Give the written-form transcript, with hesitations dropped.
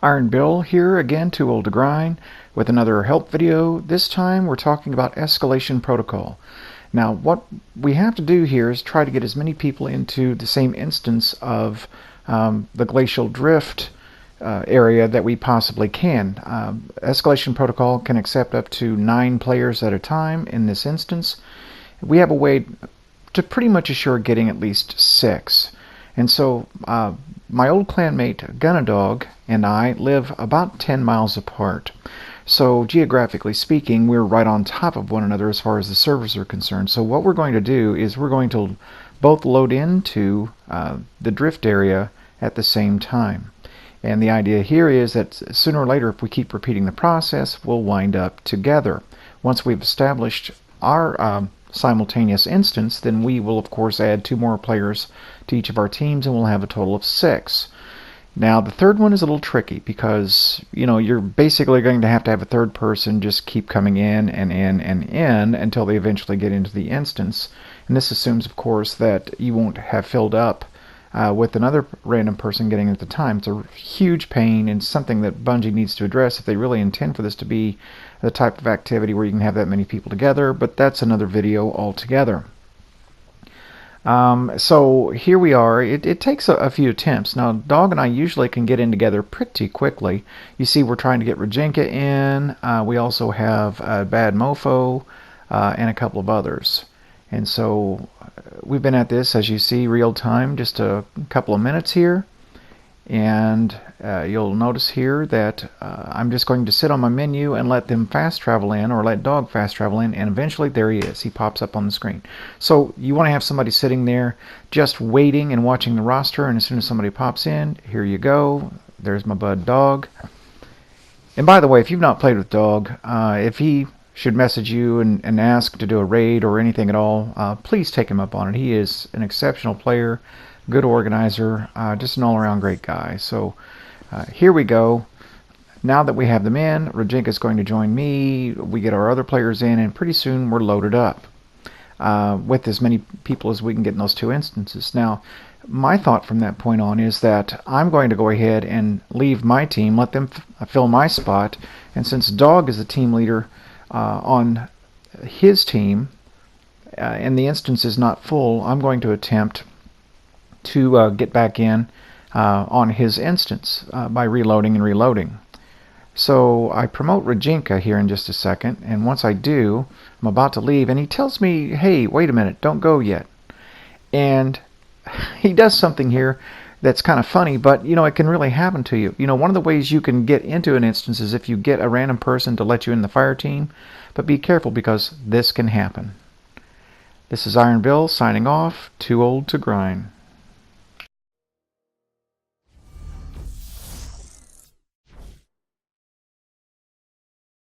MrIronBill here again, too old to grind, with another help video. This time we're talking about Escalation Protocol. Now what we have to do here is try to get as many people into the same instance of the glacial drift area that we possibly can. Escalation Protocol can accept up to 9 players at a time in this instance. We have a way to pretty much assure getting at least 6. And so my old clanmate Gunnadog and I live about 10 miles apart. So geographically speaking, we're right on top of one another as far as the servers are concerned. So what we're going to do is we're going to both load into the drift area at the same time. And the idea here is that sooner or later, if we keep repeating the process, we'll wind up together. Once we've established our simultaneous instance, then we will of course add 2 more players to each of our teams, and we'll have a total of 6. Now the third one is a little tricky because you're basically going to have a third person just keep coming in and in and in until they eventually get into the instance. And this assumes of course that you won't have filled up with another random person getting at the time. It's a huge pain and something that Bungie needs to address if they really intend for this to be the type of activity where you can have that many people together, but that's another video altogether. So here we are. It takes a few attempts. Now Dog and I usually can get in together pretty quickly. You see we're trying to get Rajinka in. We also have Bad Mofo and a couple of others. And so we've been at this, as you see, real time, just a couple of minutes here. And you'll notice here that I'm just going to sit on my menu and let them fast travel in, or let Dog fast travel in, and eventually there he is. He pops up on the screen. So you want to have somebody sitting there just waiting and watching the roster, and as soon as somebody pops in, here you go. There's my bud Dog. And by the way, if you've not played with Dog, if he should message you and ask to do a raid or anything at all, please take him up on it. He is an exceptional player, good organizer, just an all-around great guy. So here we go. Now that we have them in, Rajinka is going to join me. We get our other players in, and pretty soon we're loaded up with as many people as we can get in those 2 instances. Now, my thought from that point on is that I'm going to go ahead and leave my team, let them fill my spot, and since Dog is the team leader on his team and the instance is not full, I'm going to attempt to get back in on his instance by reloading and reloading. So I promote Rajinka here in just a second, and once I do, I'm about to leave, and he tells me, hey, wait a minute, don't go yet. And he does something here that's kind of funny, but it can really happen to you. One of the ways you can get into an instance is if you get a random person to let you in the fire team, but be careful because this can happen. This is MrIronBill signing off, too old to grind.